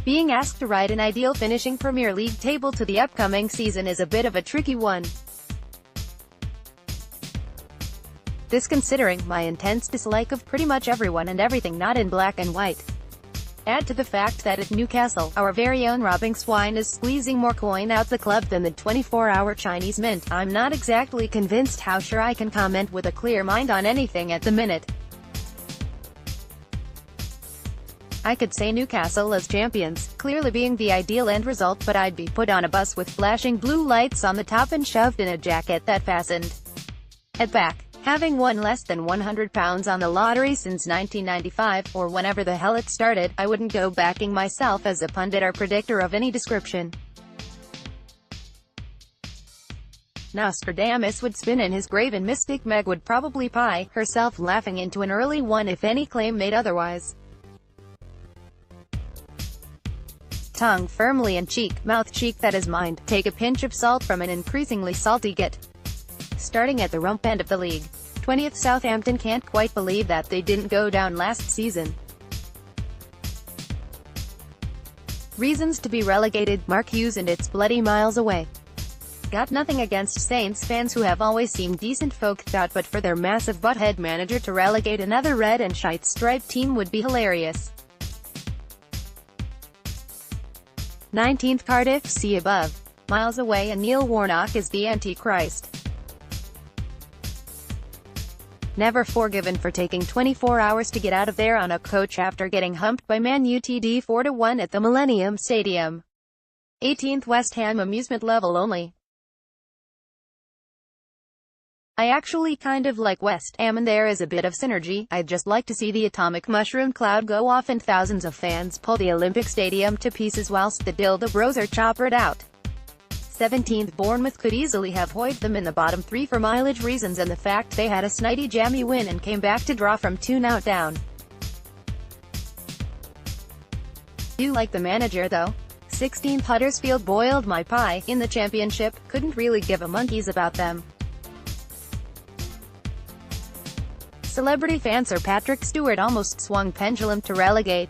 Being asked to write an ideal finishing Premier League table to the upcoming season is a bit of a tricky one. This considering my intense dislike of pretty much everyone and everything not in black and white. Add to the fact that at Newcastle, our very own robbing swine is squeezing more coin out the club than the 24-hour Chinese mint. I'm not exactly convinced how sure I can comment with a clear mind on anything at the minute. I could say Newcastle as champions, clearly being the ideal end result, but I'd be put on a bus with flashing blue lights on the top and shoved in a jacket that fastened at back. Having won less than £100 on the lottery since 1995, or whenever the hell it started, I wouldn't go backing myself as a pundit or predictor of any description. Nostradamus would spin in his grave and Mystic Meg would probably pie herself laughing into an early one if any claim made otherwise. Tongue firmly in cheek, mouth cheek that is mind. Take a pinch of salt from an increasingly salty git. Starting at the rump end of the league, 20th Southampton can't quite believe that they didn't go down last season. Reasons to be relegated, Mark Hughes and it's bloody miles away. Got nothing against Saints fans who have always seemed decent folk, but for their massive butthead manager to relegate another red and shite striped team would be hilarious. 19th Cardiff, see above. Miles away and Neil Warnock is the Antichrist. Never forgiven for taking 24 hours to get out of there on a coach after getting humped by Man Utd 4-1 at the Millennium Stadium. 18th West Ham amusement level only. I actually kind of like West Ham and there is a bit of synergy. I'd just like to see the atomic mushroom cloud go off and thousands of fans pull the Olympic Stadium to pieces whilst the dildo bros are choppered out. 17th Bournemouth could easily have hoiked them in the bottom three for mileage reasons and the fact they had a snidey jammy win and came back to draw from 2-0 down. You like the manager though? 16th Huddersfield boiled my pie in the championship, couldn't really give a monkeys about them. Celebrity fan Sir Patrick Stewart almost swung pendulum to relegate.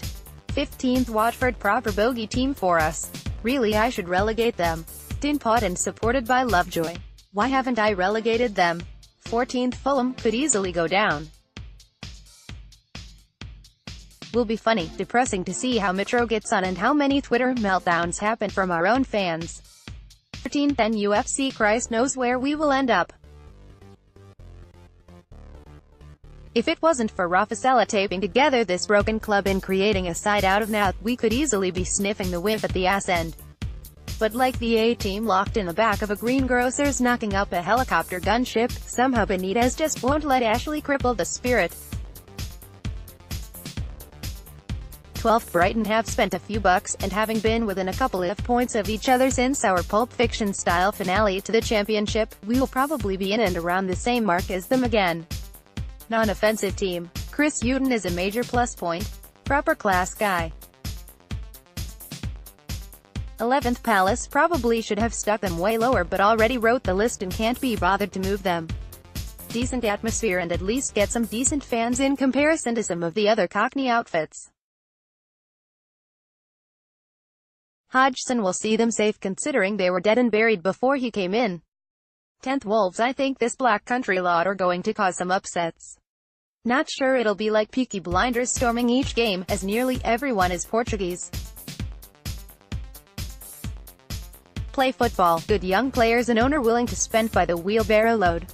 15th Watford proper bogey team for us. Really I should relegate them. Tin pot and supported by Lovejoy. Why haven't I relegated them? 14th Fulham could easily go down. Will be funny, depressing to see how Mitro gets on and how many Twitter meltdowns happen from our own fans. 13th NFC Christ knows where we will end up. If it wasn't for Raffaella taping together this broken club and creating a side out of now, we could easily be sniffing the whiff at the ass end. But like the A-team locked in the back of a greengrocer's knocking up a helicopter gunship, somehow Benitez just won't let Ashley cripple the spirit. 12th Brighton have spent a few bucks, and having been within a couple of points of each other since our Pulp Fiction-style finale to the championship, we will probably be in and around the same mark as them again. Non-offensive team. Chris Hughton is a major plus point. Proper class guy. 11th Palace probably should have stuck them way lower but already wrote the list and can't be bothered to move them. Decent atmosphere and at least get some decent fans in comparison to some of the other Cockney outfits. Hodgson will see them safe considering they were dead and buried before he came in. 10th Wolves I think this Black Country lot are going to cause some upsets. Not sure it'll be like Peaky Blinders storming each game, as nearly everyone is Portuguese. Play football, good young players and owner willing to spend by the wheelbarrow load.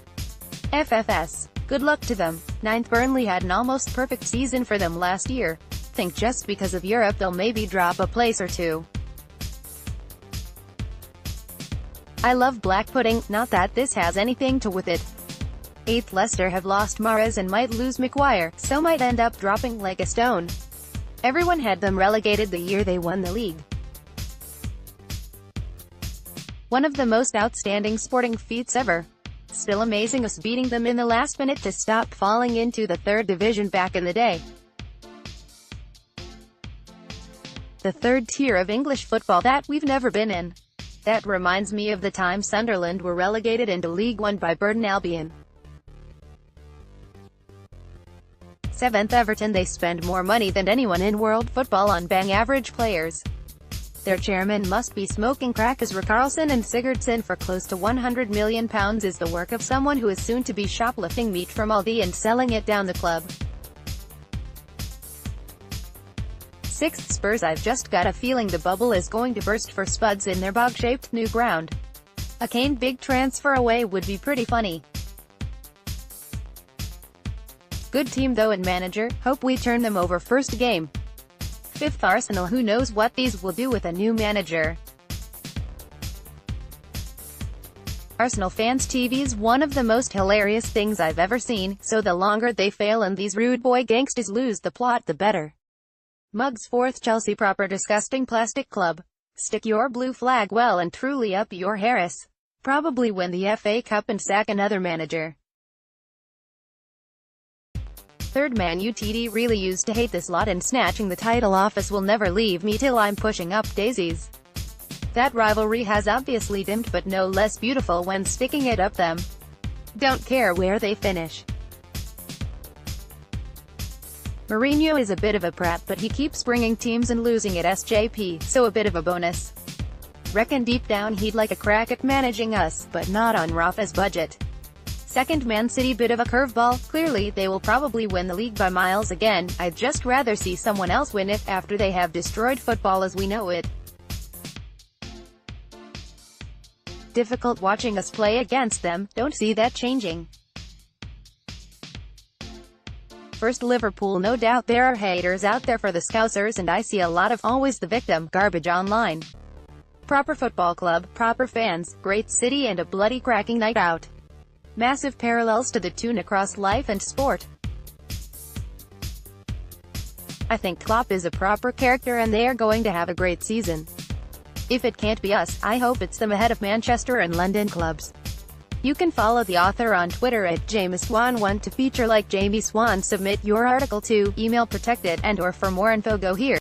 FFS. Good luck to them. 9th Burnley had an almost perfect season for them last year. Think just because of Europe they'll maybe drop a place or two. I love black pudding, not that this has anything to with it. 8th Leicester have lost Mahrez and might lose Maguire, so might end up dropping like a stone. Everyone had them relegated the year they won the league. One of the most outstanding sporting feats ever. Still amazing us beating them in the last minute to stop falling into the third division back in the day. The third tier of English football that we've never been in. That reminds me of the time Sunderland were relegated into League One by Burton Albion. 7th Everton they spend more money than anyone in world football on bang average players. Their chairman must be smoking crack, as Carlson and Sigurdsson for close to £100 million is the work of someone who is soon to be shoplifting meat from Aldi and selling it down the club. 6th, Spurs. I've just got a feeling the bubble is going to burst for Spuds in their bog-shaped new ground. A Kane big transfer away would be pretty funny. Good team though, and manager, hope we turn them over first game. 5th, Arsenal. Who knows what these will do with a new manager. Arsenal fans, TV's one of the most hilarious things I've ever seen, so the longer they fail and these rude boy gangsters lose the plot, the better. Mugs. 4th, Chelsea. Proper disgusting plastic club. Stick your blue flag well and truly up your Harris. Probably win the FA Cup and sack another manager. 3rd, Man U. TD really used to hate this lot, and snatching the title office will never leave me till I'm pushing up daisies. That rivalry has obviously dimmed, but no less beautiful when sticking it up them. Don't care where they finish. Mourinho is a bit of a prat, but he keeps bringing teams and losing at SJP, so a bit of a bonus. Reckon deep down he'd like a crack at managing us, but not on Rafa's budget. 2nd, Man City. Bit of a curveball. Clearly, they will probably win the league by miles again. I'd just rather see someone else win it, after they have destroyed football as we know it. Difficult watching us play against them, don't see that changing. 1st, Liverpool. No doubt there are haters out there for the Scousers, and I see a lot of always the victim garbage online. Proper football club, proper fans, great city, and a bloody cracking night out. Massive parallels to the tune across life and sport. I think Klopp is a proper character and they are going to have a great season. If it can't be us, I hope it's them ahead of Manchester and London clubs. You can follow the author on Twitter at JamieSwan1 to feature like Jamie Swan. Submit your article to email protected, and or for more info go here.